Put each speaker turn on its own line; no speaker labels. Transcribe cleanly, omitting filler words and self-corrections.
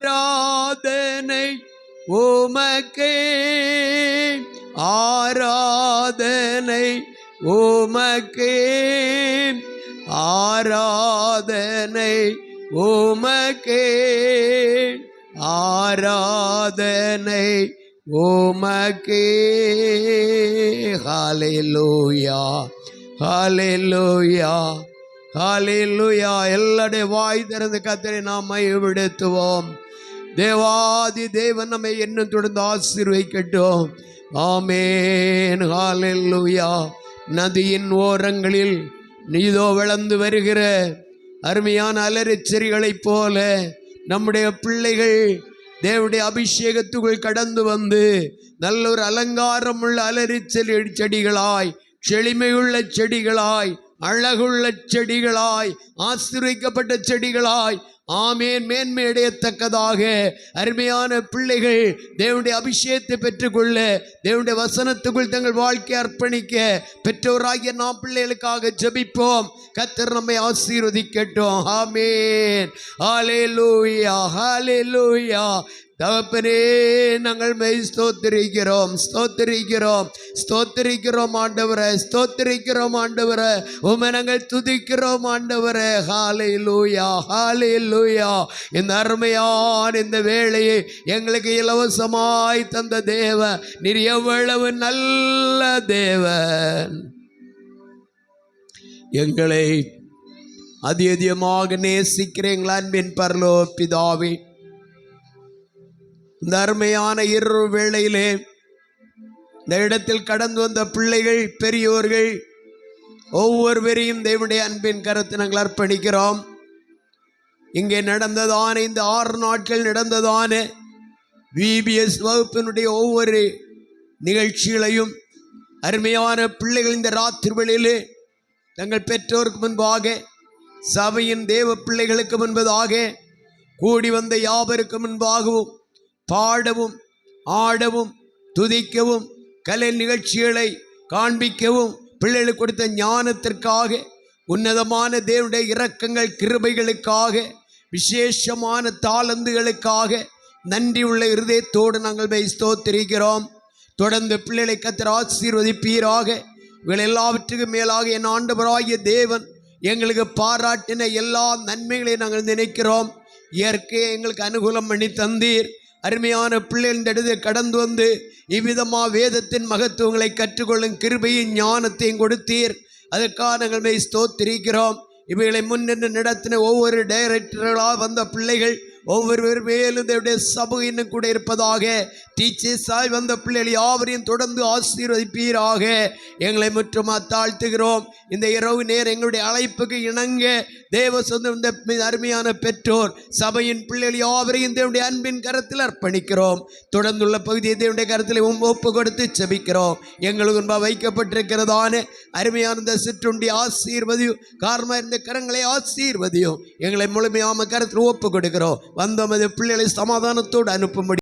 ஆராதனை உமக்கே, ஆராதனை உமக்கே, ஆராதனை உமக்கே, ஆராதனை உமக்கே. ஹல்லேலூயா, ஹல்லேலூயா, ஹல்லேலூயா. எல்லாருடைய வாய் திறந்து கர்த்தரை நாம் மகிமைப்படுத்துவோம். தேவாதி தேவன் நம்மை இன்னும் தொடர்ந்து ஆசீர்வதிக்கட்டும். ஆமென். ஹல்லேலூயா. நதியின் ஓரங்களில் நீதோ வளர்ந்து வருகிற அருமையான அலரிச்செடிகளைப் போல நம்முடைய பிள்ளைகள் தேவனுடைய அபிஷேகத்துக்குள் கடந்து வந்து நல்ல ஒரு அலங்காரம் உள்ள செடிகளாய், செழிமையுள்ள செடிகளாய், அழகுள்ள செடிகளாய், ஆசீர்வதிக்கப்பட்ட செடிகளாய், ஆமேன், மேன்மை அடையத்தக்கதாக அருமையான பிள்ளைகள் தேவனுடைய அபிஷேகத்தை பெற்றுக்கொள்ள, தேவனுடைய வசனத்துக்குள் தங்கள் வாழ்க்கையை அர்ப்பணிக்க பெற்றோராகிய நாம் பிள்ளைகளுக்காக ஜெபிப்போம். கர்த்தர் நம்மை ஆசீர்வதிக்கட்டும். ஆமேன். ஹல்லேலூயா, ஹல்லேலூயா. தகப்பனே, நாங்கள் மெய் ஸ்தோத்திரிக்கிறோம், ஸ்தோத்திரிக்கிறோம், ஸ்தோத்திரிக்கிறோம் ஆண்டவரே, ஸ்தோத்திரிக்கிறோம் ஆண்டவரே. உம்மை நாங்கள் துதிக்கிறோம் ஆண்டவரே. ஹல்லேலூயா, ஹல்லேலூயா. இந்த அருமையான இந்த வேளையை எங்களுக்கு இலவசமாய் தந்த தேவன் நீர் எவ்வளவு நல்ல தேவன். எங்களை அதிகமாக நேசிக்கிறீங்களா அன்பின் பரலோக பிதாவே. இந்த அருமையான இரவு வேளையிலே இந்த இடத்தில் கடந்து வந்த பிள்ளைகள், பெரியோர்கள் ஒவ்வொருவரையும் தேவனுடைய அன்பின் கரத்தை நாங்கள் அர்ப்பணிக்கிறோம். இங்கே நடந்ததான இந்த 6 நாட்கள் நடந்ததான VBS வகுப்பினுடைய ஒவ்வொரு நிகழ்ச்சிகளையும் அருமையான பிள்ளைகள் இந்த ராத்திரி வேளையிலே தங்கள் பெற்றோருக்கு முன்பாக, சபையின் தேவ பிள்ளைகளுக்கு முன்பதாக, கூடி வந்த யாவருக்கு முன்பாகவும் பாடவும், ஆடவும், துதிக்கவும், கலை நிகழ்ச்சிகளை காண்பிக்கவும், பிள்ளைகளுக்கு கொடுத்த ஞானத்திற்காக, உன்னதமான தேவனுடைய இரக்கங்கள் கிருபைகளுக்காக, விசேஷமான தாளந்துகளுக்காக நன்றி உள்ள இருதயத்தோடு நாங்கள் ஸ்தோத்திரிக்கிறோம். தொடர்ந்து பிள்ளைகளை கர்த்தர் ஆசீர்வதிப்பீராக. இவர்கள் எல்லாவற்றுக்கும் மேலாக என் ஆண்டவராகிய தேவன் எங்களுக்கு பாராட்டின எல்லா நன்மைகளையும் நாங்கள் நினைக்கிறோம். இயற்கையை எங்களுக்கு அனுகூலம் பண்ணி தந்தீர். அருமையான பிள்ளைகள் இந்த இடத்தை கடந்து வந்து இவ்விதமாக வேதத்தின் மகத்துவங்களை கற்றுக்கொள்ளும் கிருபையும் ஞானத்தையும் கொடுத்தீர். அதற்காக நாங்கள் ஸ்தோத்திரிக்கிறோம். இவைகளை முன்னின்று நடத்தின ஒவ்வொரு டைரக்டர்களாக வந்த பிள்ளைகள் ஒவ்வொரு மேலும் தேவனுடைய சபை இன்னும் கூட இருப்பதாக. டீச்சர்ஸாய் வந்த பிள்ளைகள் யாவரையும் தொடர்ந்து ஆசீர்வதிப்பீராக. எங்களை முற்றுமா தாழ்த்துகிறோம். இந்த இரவு நேரம் எங்களுடைய அழைப்புக்கு இணங்க தேவ சொந்தம் இந்த அருமையான பெற்றோர் சபையின் பிள்ளைகள் யாவரையும் தேவனுடைய அன்பின் கரத்தில் அர்ப்பணிக்கிறோம். தொடர்ந்துள்ள பகுதியை தேவனுடைய கரத்தில் ஒப்பு கொடுத்து செபிக்கிறோம். எங்களுக்கு முன்பாக வைக்கப்பட்டிருக்கிறதான அருமையான இந்த சிற்றுண்டி ஆசீர்வதியும், காரணமாக இந்த கரங்களை ஆசீர்வதியும். எங்களை முழுமையான கரத்தில் ஒப்பு கொடுக்கிறோம். வந்தோம் பிள்ளைகளை சமாதானத்தோடு அனுப்பும்படி